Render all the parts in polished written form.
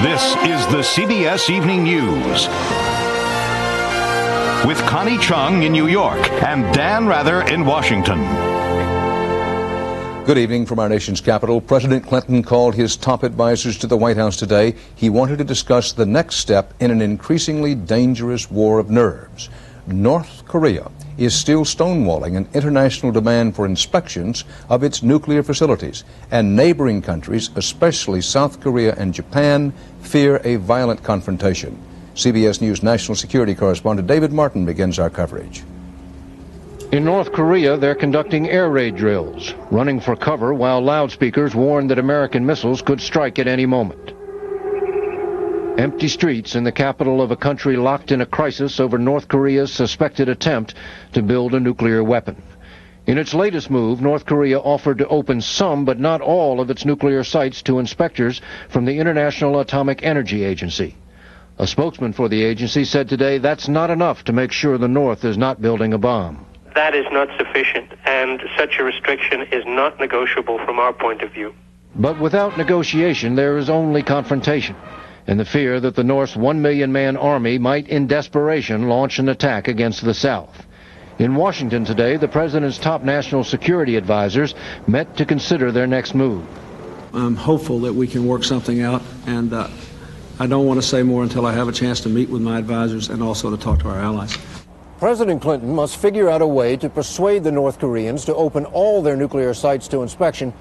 This is the CBS Evening News with Connie Chung in New York and Dan Rather in Washington. Good evening from our nation's capital. President Clinton called his top advisors to the White House today. He wanted to discuss the next step in an increasingly dangerous war of nerves. North Korea is still stonewalling an international demand for inspections of its nuclear facilities, and neighboring countries, especially South Korea and Japan, fear a violent confrontation. CBS News national security correspondent David Martin begins our coverage. In North Korea, they're conducting air raid drills, running for cover while loudspeakers warn that American missiles could strike at any moment. Empty streets in the capital of a country locked in a crisis over North Korea's suspected attempt to build a nuclear weapon. In its latest move, North Korea offered to open some but not all of its nuclear sites to inspectors from the International Atomic Energy Agency. A spokesman for the agency said today that's not enough to make sure the North is not building a bomb. That is not sufficient, and such a restriction is not negotiable from our point of view. But without negotiation, there is only confrontation, and the fear that the North's 1 million-man army might in desperation launch an attack against the South. In Washington today, the president's top national security advisors met to consider their next move. I'm hopeful that we can work something out, and I don't want to say more until I have a chance to meet with my advisors and also to talk to our allies. President Clinton must figure out a way to persuade the North Koreans to open all their nuclear sites to inspection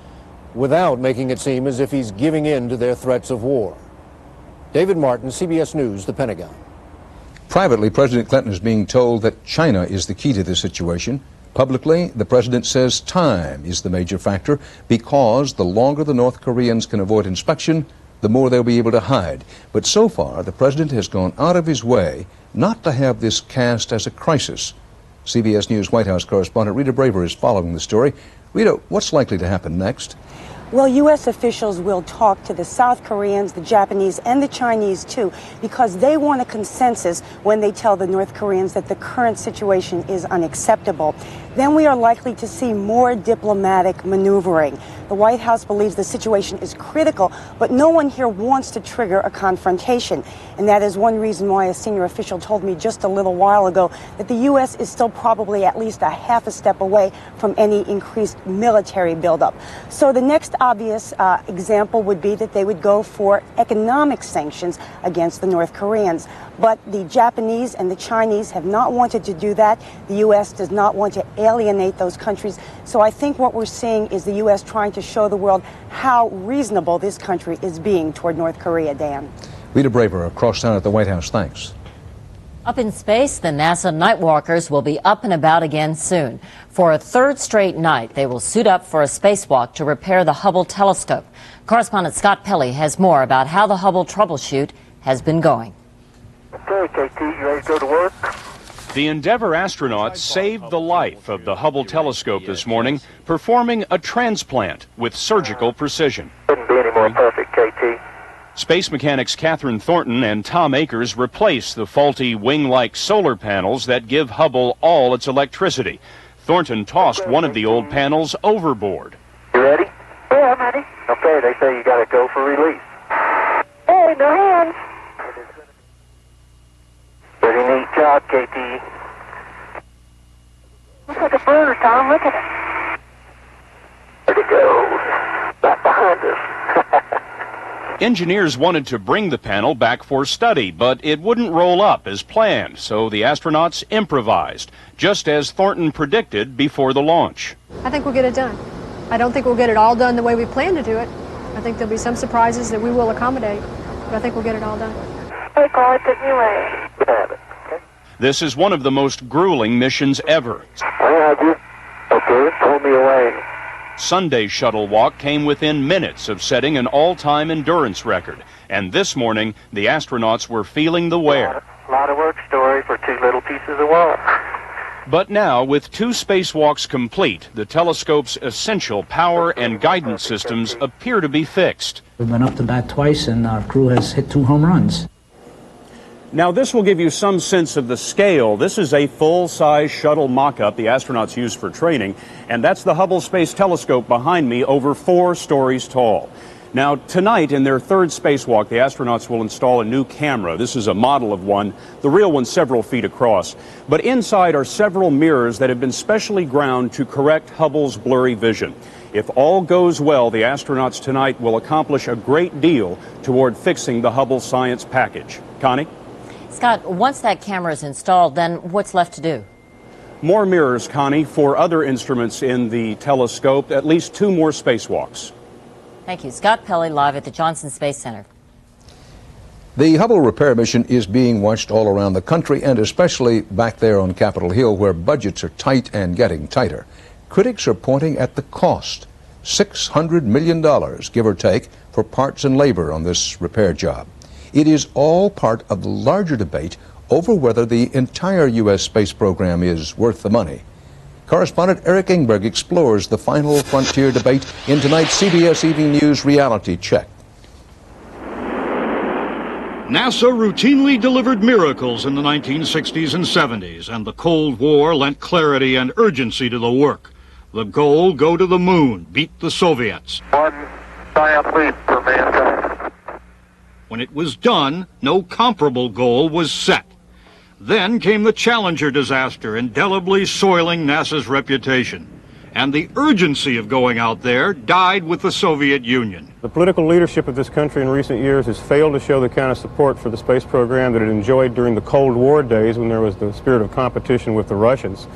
without making it seem as if he's giving in to their threats of war. David Martin, CBS News, the Pentagon. Privately, President Clinton is being told that China is the key to this situation. Publicly, the president says time is the major factor because the longer the North Koreans can avoid inspection, the more they'll be able to hide. But so far, the president has gone out of his way not to have this cast as a crisis. CBS News White House correspondent Rita Braver is following the story. Rita, what's likely to happen next? Well, U.S. officials will talk to the South Koreans, the Japanese, and the Chinese, too, because they want a consensus when they tell the North Koreans that the current situation is unacceptable. Then we are likely to see more diplomatic maneuvering. The White House believes the situation is critical, but no one here wants to trigger a confrontation. And that is one reason why a senior official told me just a little while ago that the U.S. is still probably at least a half a step away from any increased military buildup. So the next obvious example would be that they would go for economic sanctions against the North Koreans. But the Japanese and the Chinese have not wanted to do that. The U.S. does not want to alienate those countries. So I think what we're seeing is the U.S. trying to show the world how reasonable this country is being toward North Korea, Dan. Rita Braver across town at the White House. Thanks. Up in space, the NASA Nightwalkers will be up and about again soon. For a third straight night, they will suit up for a spacewalk to repair the Hubble telescope. Correspondent Scott Pelley has more about how the Hubble troubleshoot has been going. Okay, KT, you ready to go to work? The Endeavour astronauts saved the life of the Hubble telescope this morning, performing a transplant with surgical precision. Couldn't be any more perfect, KT. Space mechanics Catherine Thornton and Tom Akers replaced the faulty wing-like solar panels that give Hubble all its electricity. Thornton tossed one of the old panels overboard. You ready? Yeah, I'm ready. Okay, they say you got to go for release. Hey, no hands. Pretty neat job, KT. Looks like a burner, Tom. Look at it. Where'd it go? Back behind us. Engineers wanted to bring the panel back for study, but it wouldn't roll up as planned, so the astronauts improvised, just as Thornton predicted before the launch. I think we'll get it done. I don't think we'll get it all done the way we plan to do it. I think there'll be some surprises that we will accommodate, but I think we'll get it all done. Hey, Carl, take me away. Have it. Okay. This is one of the most grueling missions ever. I have you. Okay, pull me away. Sunday's shuttle walk came within minutes of setting an all-time endurance record. And this morning, the astronauts were feeling the wear. A lot of work story for two little pieces of work. But now, with two spacewalks complete, the telescope's essential power and guidance systems appear to be fixed. We've been up to bat twice, and our crew has hit 2 home runs. Now, this will give you some sense of the scale. This is a full-size shuttle mock-up the astronauts use for training, and that's the Hubble Space Telescope behind me, over 4 stories tall. Now, tonight in their third spacewalk, the astronauts will install a new camera. This is a model of one, the real one several feet across. But inside are several mirrors that have been specially ground to correct Hubble's blurry vision. If all goes well, the astronauts tonight will accomplish a great deal toward fixing the Hubble science package. Connie? Scott, once that camera is installed, then what's left to do? More mirrors, Connie, for other instruments in the telescope, at least 2 more spacewalks. Thank you. Scott Pelley, live at the Johnson Space Center. The Hubble repair mission is being watched all around the country, and especially back there on Capitol Hill, where budgets are tight and getting tighter. Critics are pointing at the cost, $600 million, give or take, for parts and labor on this repair job. It is all part of the larger debate over whether the entire U.S. space program is worth the money. Correspondent Eric Ingberg explores the final frontier debate in tonight's CBS Evening News Reality Check. NASA routinely delivered miracles in the 1960s and 70s, and the Cold War lent clarity and urgency to the work. The goal, go to the moon, beat the Soviets. One giant leap for mankind. When it was done, no comparable goal was set. Then came the Challenger disaster, indelibly soiling NASA's reputation. And the urgency of going out there died with the Soviet Union. The political leadership of this country in recent years has failed to show the kind of support for the space program that it enjoyed during the Cold War days when there was the spirit of competition with the Russians.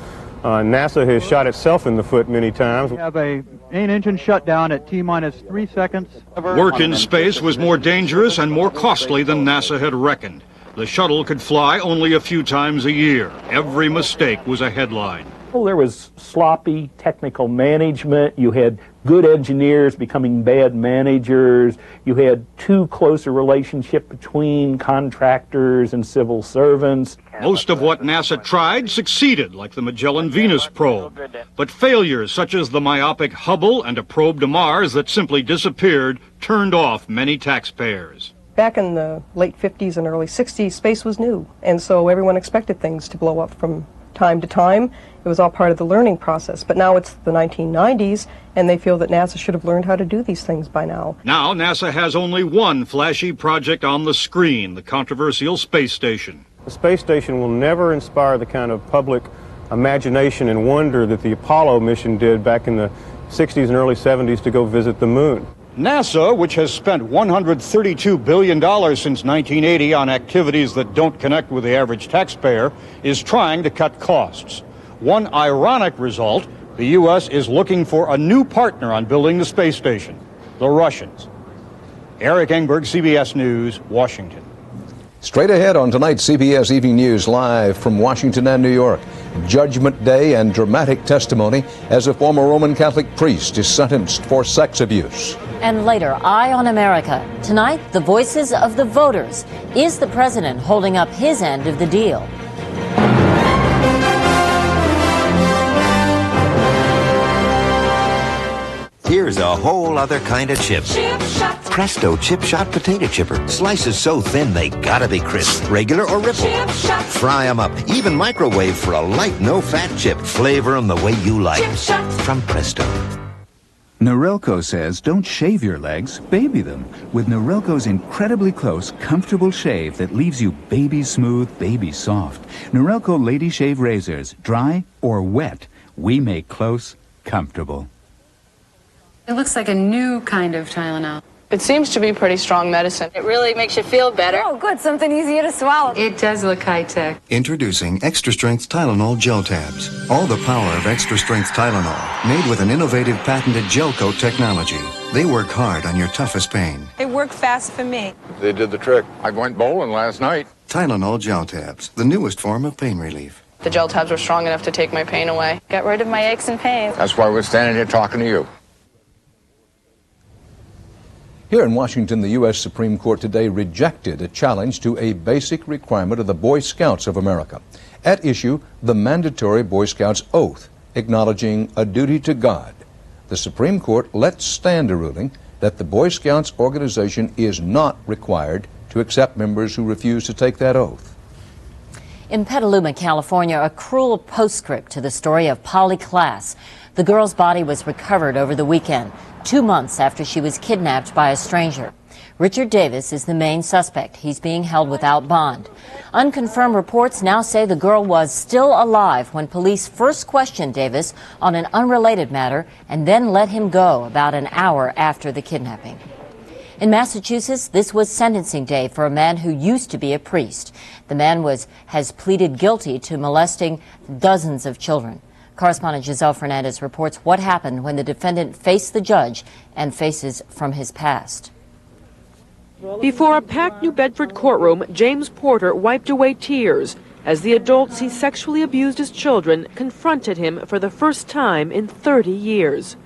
NASA has shot itself in the foot many times. We have a main engine shutdown at T-minus 3 seconds. Work in space was more dangerous and more costly than NASA had reckoned. The shuttle could fly only a few times a year. Every mistake was a headline. Well, there was sloppy technical management. You had good engineers becoming bad managers. You had too close a relationship between contractors and civil servants. Most of what NASA tried succeeded, like the Magellan Venus probe. But failures such as the myopic Hubble and a probe to Mars that simply disappeared turned off many taxpayers. Back in the late 50s and early 60s, space was new, and so everyone expected things to blow up from time to time. It was all part of the learning process. But now it's the 1990s, and they feel that NASA should have learned how to do these things by now. Now NASA has only one flashy project on the screen, the controversial space station. The space station will never inspire the kind of public imagination and wonder that the Apollo mission did back in the 60s and early 70s to go visit the moon. NASA, which has spent $132 billion since 1980 on activities that don't connect with the average taxpayer, is trying to cut costs. One ironic result, the U.S. is looking for a new partner on building the space station, the Russians. Eric Engberg, CBS News, Washington. Straight ahead on tonight's CBS Evening News, live from Washington and New York. Judgment Day and dramatic testimony as a former Roman Catholic priest is sentenced for sex abuse. And later, Eye on America. Tonight, the voices of the voters. Is the president holding up his end of the deal? Here's a whole other kind of chip. Presto Chip Shot Potato Chipper. Slices so thin they gotta be crisp. Regular or ripple. Fry 'em up. Even microwave for a light, no-fat chip. Flavor 'em the way you like. From Presto. Norelco says don't shave your legs, baby them. With Norelco's incredibly close, comfortable shave that leaves you baby smooth, baby soft. Norelco Lady Shave Razors, dry or wet, we make close comfortable. It looks like a new kind of Tylenol. It seems to be pretty strong medicine. It really makes you feel better. Oh, good. Something easier to swallow. It does look high-tech. Introducing Extra Strength Tylenol Gel Tabs. All the power of Extra Strength Tylenol, made with an innovative patented gel coat technology. They work hard on your toughest pain. They work fast for me. They did the trick. I went bowling last night. Tylenol Gel Tabs, the newest form of pain relief. The gel tabs were strong enough to take my pain away. Got rid of my aches and pains. That's why we're standing here talking to you. Here in Washington, the U.S. Supreme Court today rejected a challenge to a basic requirement of the Boy Scouts of America. At issue, the mandatory Boy Scouts oath, acknowledging a duty to God. The Supreme Court let stand a ruling that the Boy Scouts organization is not required to accept members who refuse to take that oath. In Petaluma, California, a cruel postscript to the story of Polly Klaas. The girl's body was recovered over the weekend, 2 months after she was kidnapped by a stranger. Richard Davis is the main suspect. He's being held without bond. Unconfirmed reports now say the girl was still alive when police first questioned Davis on an unrelated matter and then let him go about an hour after the kidnapping. In Massachusetts, this was sentencing day for a man who used to be a priest. The man has pleaded guilty to molesting dozens of children. Correspondent Giselle Fernandez reports what happened when the defendant faced the judge and faces from his past. Before a packed New Bedford courtroom, James Porter wiped away tears as the adults he sexually abused as children confronted him for the first time in 30 years.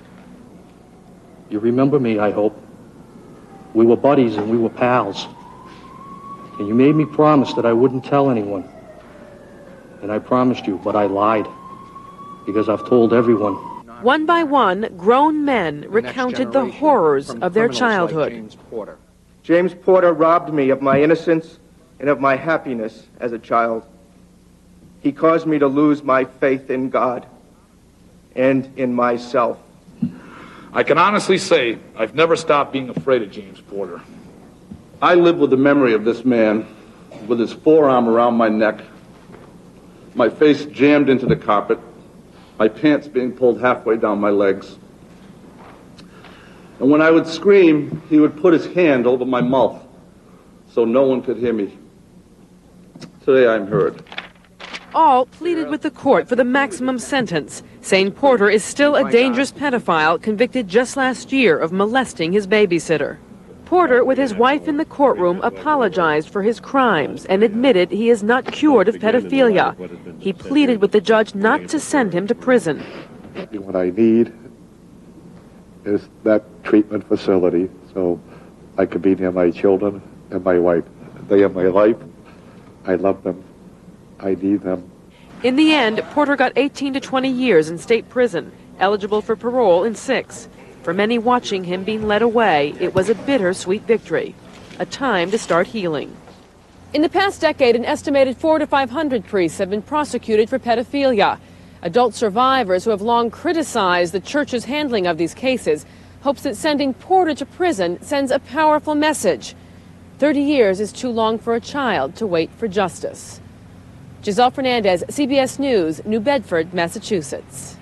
You remember me, I hope. We were buddies and we were pals. And you made me promise that I wouldn't tell anyone. And I promised you, but I lied. Because I've told everyone. One by one, grown men recounted the horrors of their childhood. James Porter robbed me of my innocence and of my happiness as a child. He caused me to lose my faith in God and in myself. I can honestly say I've never stopped being afraid of James Porter. I live with the memory of this man with his forearm around my neck, my face jammed into the carpet, my pants being pulled halfway down my legs. And when I would scream, he would put his hand over my mouth so no one could hear me. Today I'm heard. All pleaded with the court for the maximum sentence, saying Porter is still a dangerous pedophile convicted just last year of molesting his babysitter. Porter, with his wife in the courtroom, apologized for his crimes and admitted he is not cured of pedophilia. He pleaded with the judge not to send him to prison. What I need is that treatment facility so I could be near my children and my wife. They are my life. I love them. I need them. In the end, Porter got 18 to 20 years in state prison, eligible for parole in 6. For many watching him being led away, it was a bittersweet victory, a time to start healing. In the past decade, an estimated 400 to 500 priests have been prosecuted for pedophilia. Adult survivors who have long criticized the church's handling of these cases hopes that sending Porter to prison sends a powerful message. 30 years is too long for a child to wait for justice. Giselle Fernandez, CBS News, New Bedford, Massachusetts.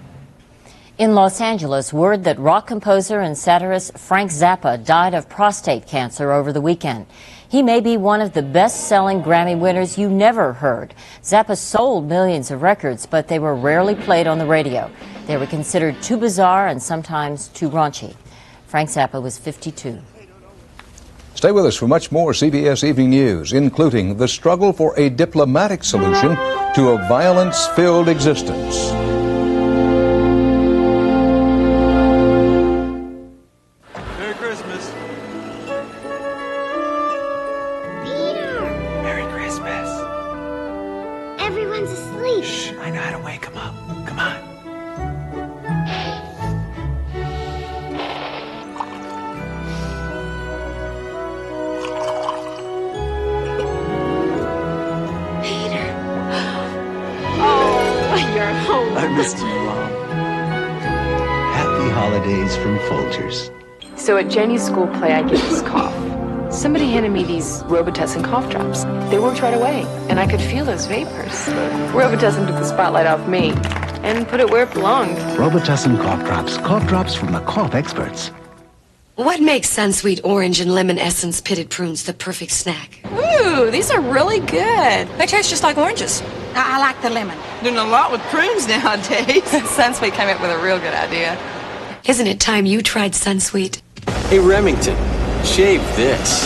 In Los Angeles, word that rock composer and satirist Frank Zappa died of prostate cancer over the weekend. He may be one of the best-selling Grammy winners you never heard. Zappa sold millions of records, but they were rarely played on the radio. They were considered too bizarre and sometimes too raunchy. Frank Zappa was 52. Stay with us for much more CBS Evening News, including the struggle for a diplomatic solution to a violence-filled existence. Merry Christmas. Peter! Merry Christmas. Everyone's asleep. Shh, I know how to wake them up. Come on. I missed you, Mom. Happy holidays from Folgers. So at Jenny's school play, I get this cough. Somebody handed me these Robitussin cough drops. They worked right away, and I could feel those vapors. Robitussin took the spotlight off me and put it where it belonged. Robitussin cough drops from the cough experts. What makes Sunsweet Orange and Lemon Essence Pitted Prunes the perfect snack? Ooh, these are really good. They taste just like oranges. I like the lemon. Doing a lot with prunes nowadays. Sunsweet came up with a real good idea. Isn't it time you tried Sunsweet? Hey, Remington, shave this.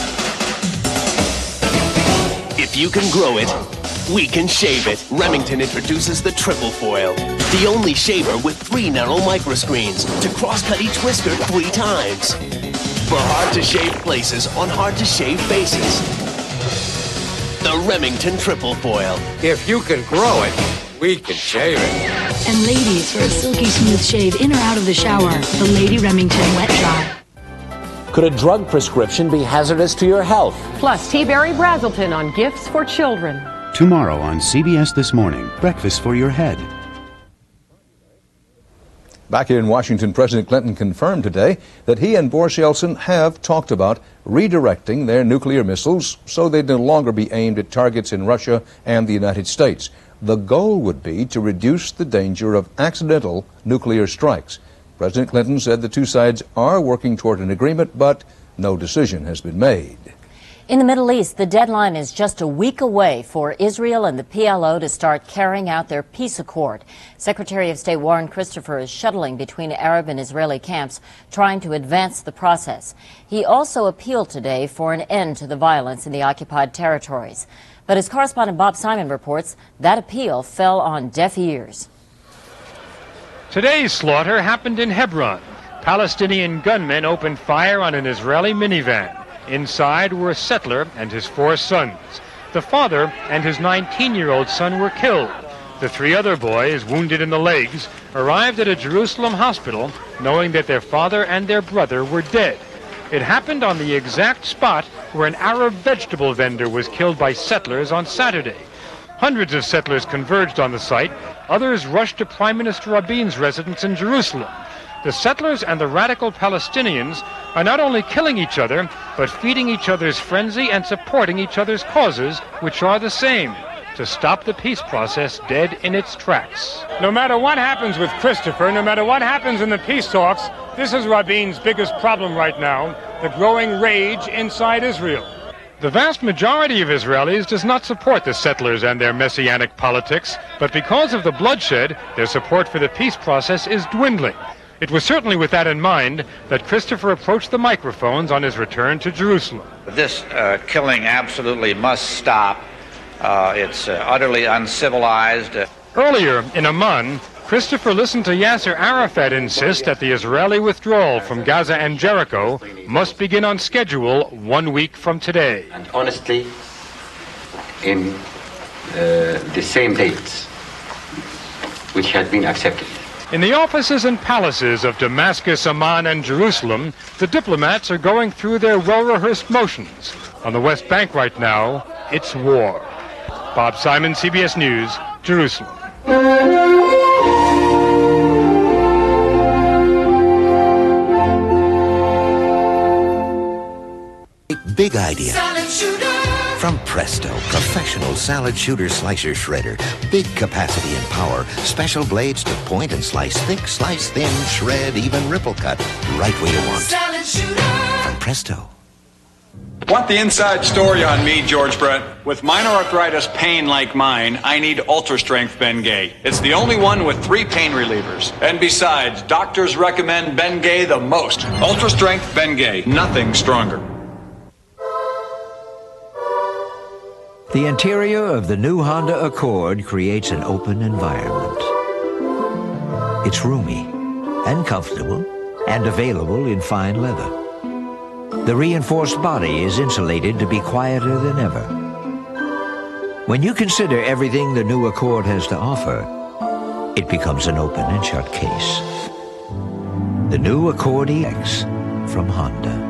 If you can grow it, we can shave it. Remington introduces the Triple Foil, the only shaver with 3 nano microscreens to cross-cut each whisker 3 times. For hard-to-shave places on hard-to-shave faces. The Remington Triple Foil. If you can grow it, we can shave it. And ladies, for a silky smooth shave in or out of the shower, the Lady Remington Wet Dry. Could a drug prescription be hazardous to your health? Plus, T-Berry Brazelton on gifts for children. Tomorrow on CBS This Morning, breakfast for your head. Back here in Washington, President Clinton confirmed today that he and Boris Yeltsin have talked about redirecting their nuclear missiles so they'd no longer be aimed at targets in Russia and the United States. The goal would be to reduce the danger of accidental nuclear strikes. President Clinton said the two sides are working toward an agreement, but no decision has been made. In the Middle East, the deadline is just a week away for Israel and the PLO to start carrying out their peace accord. Secretary of State Warren Christopher is shuttling between Arab and Israeli camps, trying to advance the process. He also appealed today for an end to the violence in the occupied territories. But as correspondent Bob Simon reports, that appeal fell on deaf ears. Today's slaughter happened in Hebron. Palestinian gunmen opened fire on an Israeli minivan. Inside were a settler and his 4 sons. The father and his 19-year-old son were killed. The 3 other boys, wounded in the legs, arrived at a Jerusalem hospital knowing that their father and their brother were dead. It happened on the exact spot where an Arab vegetable vendor was killed by settlers on Saturday. Hundreds of settlers converged on the site. Others rushed to Prime Minister Rabin's residence in Jerusalem. The settlers and the radical Palestinians are not only killing each other, but feeding each other's frenzy and supporting each other's causes, which are the same: to stop the peace process dead in its tracks. No matter what happens with Christopher, no matter what happens in the peace talks, this is Rabin's biggest problem right now, the growing rage inside Israel. The vast majority of Israelis does not support the settlers and their messianic politics, but because of the bloodshed, their support for the peace process is dwindling. It was certainly with that in mind that Christopher approached the microphones on his return to Jerusalem. This killing absolutely must stop. It's utterly uncivilized. Earlier in Amman, Christopher listened to Yasser Arafat insist that the Israeli withdrawal from Gaza and Jericho must begin on schedule 1 week from today. And honestly, in the same dates which had been accepted. In the offices and palaces of Damascus, Amman, and Jerusalem, the diplomats are going through their well-rehearsed motions. On the West Bank right now, it's war. Bob Simon, CBS News, Jerusalem. Big idea. From Presto, professional salad shooter slicer shredder. Big capacity and power. Special blades to point and slice thick, slice thin, shred, even ripple cut. Right where you want. Salad shooter. From Presto. Want the inside story on me, George Brett? With minor arthritis pain like mine, I need Ultra Strength Bengay. It's the only one with 3 pain relievers. And besides, doctors recommend Bengay the most. Ultra Strength Bengay, nothing stronger. The interior of the new Honda Accord creates an open environment. It's roomy and comfortable and available in fine leather. The reinforced body is insulated to be quieter than ever. When you consider everything the new Accord has to offer, it becomes an open and shut case. The new Accord EX from Honda.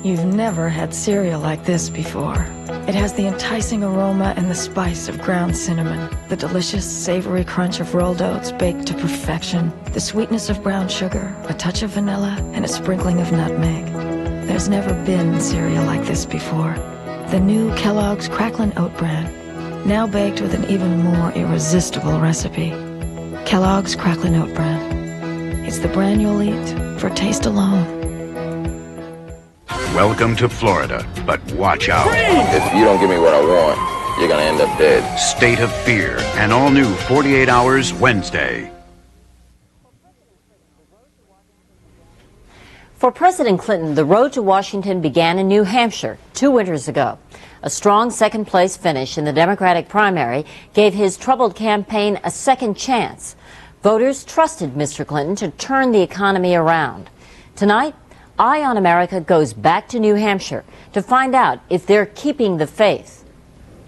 You've never had cereal like this before. It has the enticing aroma and the spice of ground cinnamon, the delicious, savory crunch of rolled oats baked to perfection, the sweetness of brown sugar, a touch of vanilla, and a sprinkling of nutmeg. There's never been cereal like this before. The new Kellogg's Cracklin' Oat Bran, now baked with an even more irresistible recipe. Kellogg's Cracklin' Oat Bran. It's the bran you'll eat for taste alone. Welcome to Florida, but watch out. If you don't give me what I want, you're gonna end up dead. State of Fear, an all-new 48 Hours Wednesday. For President Clinton, the road to Washington began in New Hampshire 2 winters ago. A strong second-place finish in the Democratic primary gave his troubled campaign a second chance. Voters trusted Mr. Clinton to turn the economy around. Tonight, Eye on America goes back to New Hampshire to find out if they're keeping the faith.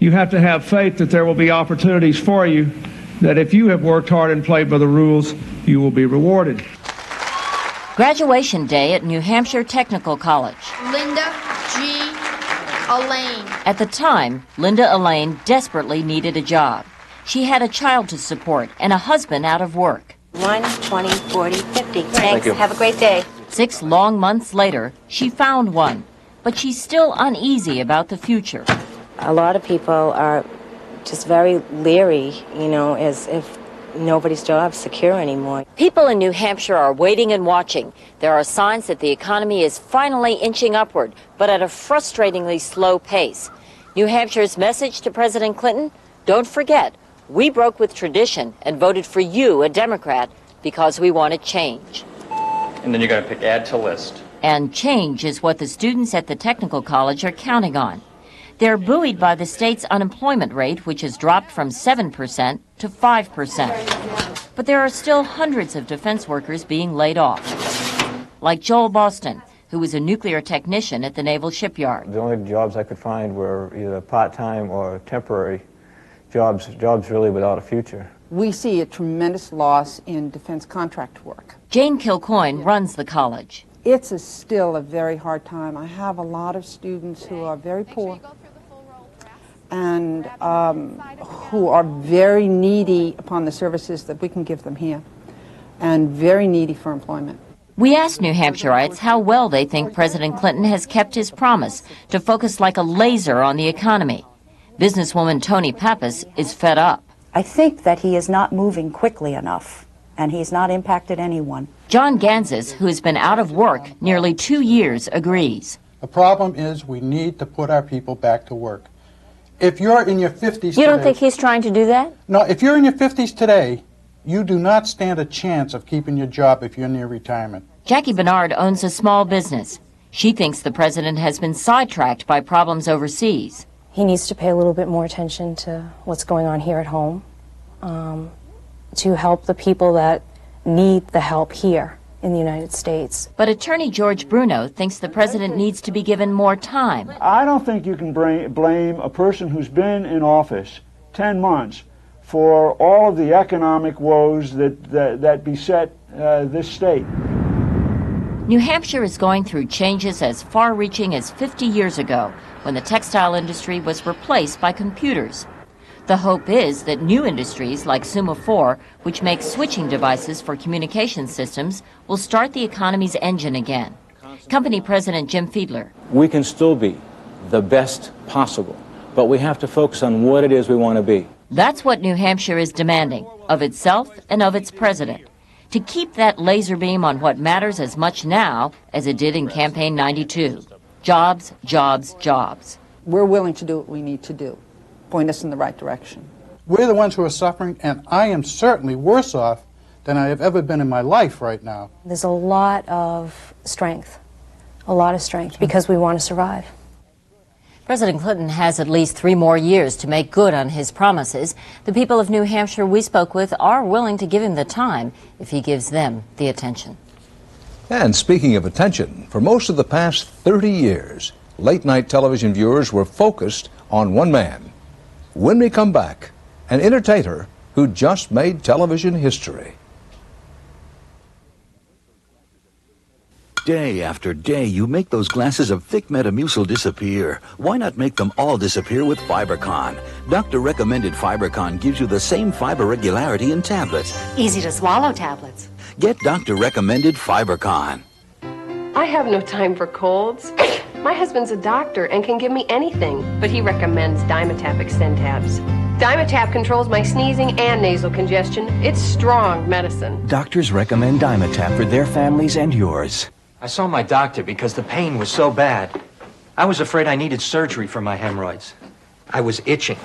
You have to have faith that there will be opportunities for you, that if you have worked hard and played by the rules, you will be rewarded. Graduation day at New Hampshire Technical College. Linda G. Elaine. At the time, Linda Elaine desperately needed a job. She had a child to support and a husband out of work. 1, 20, 40, 50. Thank Thanks. you. Have a great day. 6 long months later, she found one, but she's still uneasy about the future. A lot of people are just very leery, as if nobody's job's secure anymore. People in New Hampshire are waiting and watching. There are signs that the economy is finally inching upward, but at a frustratingly slow pace. New Hampshire's message to President Clinton: don't forget, we broke with tradition and voted for you, a Democrat, because we wanted change. And then you're going to pick add to list. And change is what the students at the technical college are counting on. They're buoyed by the state's unemployment rate, which has dropped from 7% to 5%. But there are still hundreds of defense workers being laid off. Like Joel Boston, who was a nuclear technician at the Naval Shipyard. The only jobs I could find were either part-time or temporary jobs really without a future. We see a tremendous loss in defense contract work. Jane Kilcoyne runs the college. It's still a very hard time. I have a lot of students who are very poor and who are very needy upon the services that we can give them here, and very needy for employment. We asked New Hampshireites how well they think President Clinton has kept his promise to focus like a laser on the economy. Businesswoman Tony Pappas is fed up. I think that he is not moving quickly enough, and he's not impacted anyone. John Gansis, who has been out of work nearly 2 years, agrees. The problem is we need to put our people back to work. If you're in your 50s You don't think he's trying to do that? No, if you're in your 50s today, you do not stand a chance of keeping your job if you're near retirement. Jackie Bernard owns a small business. She thinks the president has been sidetracked by problems overseas. He needs to pay a little bit more attention to what's going on here at home, to help the people that need the help here in the United States. But attorney George Bruno thinks the president needs to be given more time. I don't think you can blame a person who's been in office 10 months for all of the economic woes that beset this state. New Hampshire is going through changes as far-reaching as 50 years ago, when the textile industry was replaced by computers. The hope is that new industries like Suma 4, which makes switching devices for communication systems, will start the economy's engine again. Company President Jim Fiedler. We can still be the best possible, but we have to focus on what it is we want to be. That's what New Hampshire is demanding, of itself and of its president, to keep that laser beam on what matters as much now as it did in Campaign 92. Jobs, jobs, jobs. We're willing to do what we need to do. Point us in the right direction. We're the ones who are suffering, and I am certainly worse off than I have ever been in my life right now. There's a lot of strength, because we want to survive. President Clinton has at least 3 more years to make good on his promises. The people of New Hampshire we spoke with are willing to give him the time if he gives them the attention. And speaking of attention, for most of the past 30 years, late-night television viewers were focused on one man. When we come back, an entertainer who just made television history. Day after day, you make those glasses of thick Metamucil disappear. Why not make them all disappear with FiberCon? Doctor-recommended FiberCon gives you the same fiber regularity in tablets. Easy to swallow tablets. Get doctor-recommended FiberCon. I have no time for colds. My husband's a doctor and can give me anything, but he recommends Dimetap Extend tabs. Dimetap controls my sneezing and nasal congestion. It's strong medicine. Doctors recommend Dimetap for their families and yours. I saw my doctor because the pain was so bad. I was afraid I needed surgery for my hemorrhoids. I was itching.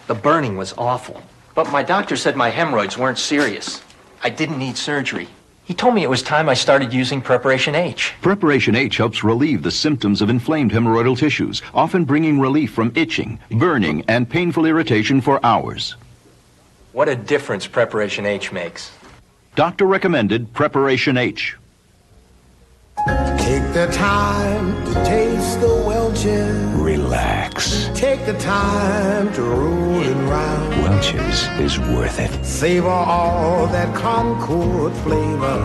The burning was awful. But my doctor said my hemorrhoids weren't serious. I didn't need surgery. He told me it was time I started using Preparation H. Preparation H helps relieve the symptoms of inflamed hemorrhoidal tissues, often bringing relief from itching, burning, and painful irritation for hours. What a difference Preparation H makes. Doctor-recommended Preparation H. Take the time to taste the Welch's. Relax. Take the time to roll and round. Welch's is worth it. Savor all that Concord flavor.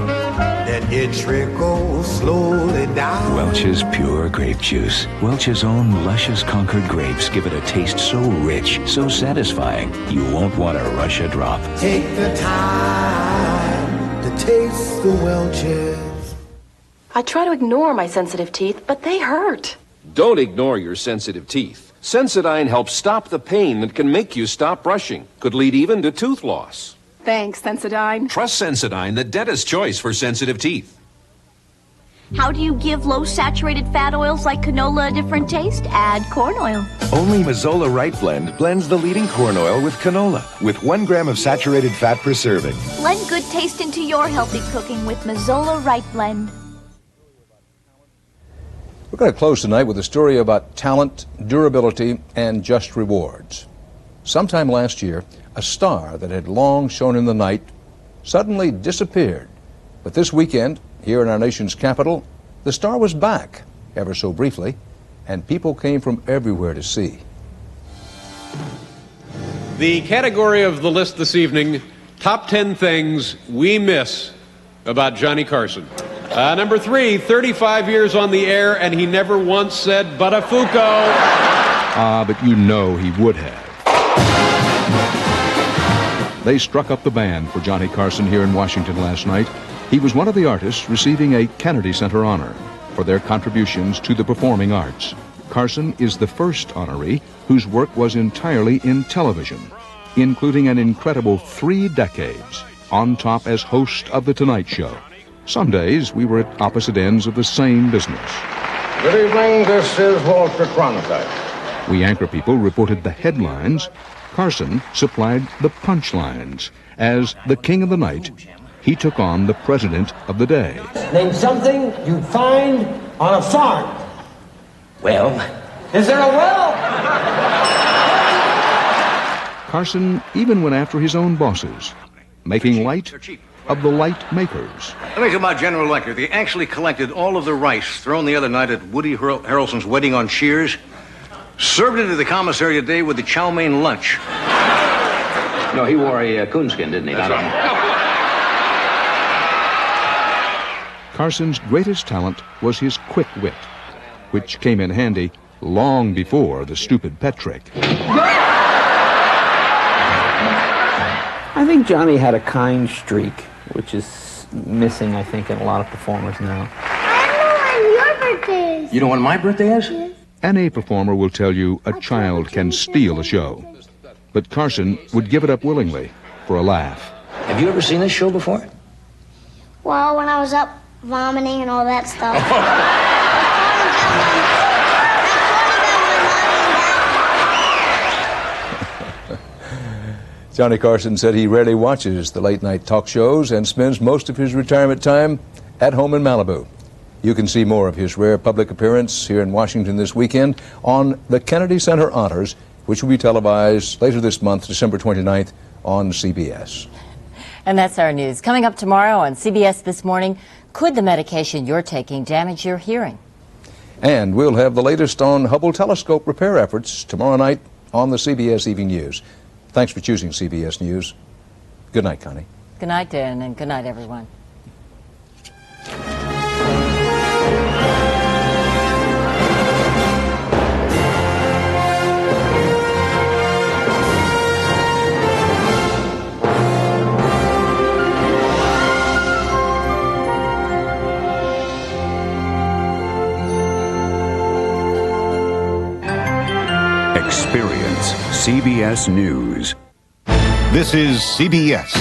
Let it trickle slowly down. Welch's pure grape juice. Welch's own luscious Concord grapes give it a taste so rich, so satisfying, you won't want to rush a drop. Take the time taste the Welch's. I try to ignore my sensitive teeth, but they hurt. Don't ignore your sensitive teeth. Sensodyne helps stop the pain that can make you stop brushing. Could lead even to tooth loss. Thanks, Sensodyne. Trust Sensodyne, the dentist's choice for sensitive teeth. How do you give low-saturated fat oils like canola a different taste? Add corn oil. Only Mazzola Right Blend blends the leading corn oil with canola, with 1 gram of saturated fat per serving. Blend good taste into your healthy cooking with Mazzola Right Blend. We're going to close tonight with a story about talent, durability, and just rewards. Sometime last year, a star that had long shone in the night suddenly disappeared. But this weekend, here in our nation's capital, the star was back, ever so briefly, and people came from everywhere to see. The category of the list this evening, top 10 things we miss about Johnny Carson. Number 3, 35 years on the air, and he never once said "Buttafuoco." But you know he would have. They struck up the band for Johnny Carson here in Washington last night. He was one of the artists receiving a Kennedy Center honor for their contributions to the performing arts. Carson is the first honoree whose work was entirely in television, including an incredible 3 decades on top as host of The Tonight Show. Some days we were at opposite ends of the same business. Good evening, this is Wall Street Chronicle. We anchor people reported the headlines. Carson supplied the punchlines. As the king of the night, he took on the president of the day. Name something you'd find on a farm. Well, is there a well? Carson even went after his own bosses, making light of the light makers. Let me tell you about General Electric. They actually collected all of the rice thrown the other night at Woody Harrelson's wedding on Shears, served it to the commissary today with the chow mein lunch. No, he wore a coonskin, didn't he? That's right. Carson's greatest talent was his quick wit, which came in handy long before the stupid pet trick. I think Johnny had a kind streak, which is missing, I think, in a lot of performers now. I know when your birthday is. You know when my birthday is? Yes. Any performer will tell you a child can steal a show, but Carson would give it up willingly for a laugh. Have you ever seen this show before? Well, when I was up vomiting and all that stuff. Johnny Carson said he rarely watches the late-night talk shows and spends most of his retirement time at home in Malibu. You can see more of his rare public appearance here in Washington this weekend on the Kennedy Center Honors, which will be televised later this month, December 29th, on CBS. And that's our news. Coming up tomorrow on CBS This Morning, could the medication you're taking damage your hearing? And we'll have the latest on Hubble telescope repair efforts tomorrow night on the CBS Evening News. Thanks for choosing CBS News. Good night, Connie. Good night, Dan, and good night, everyone. Experience CBS News. This is CBS.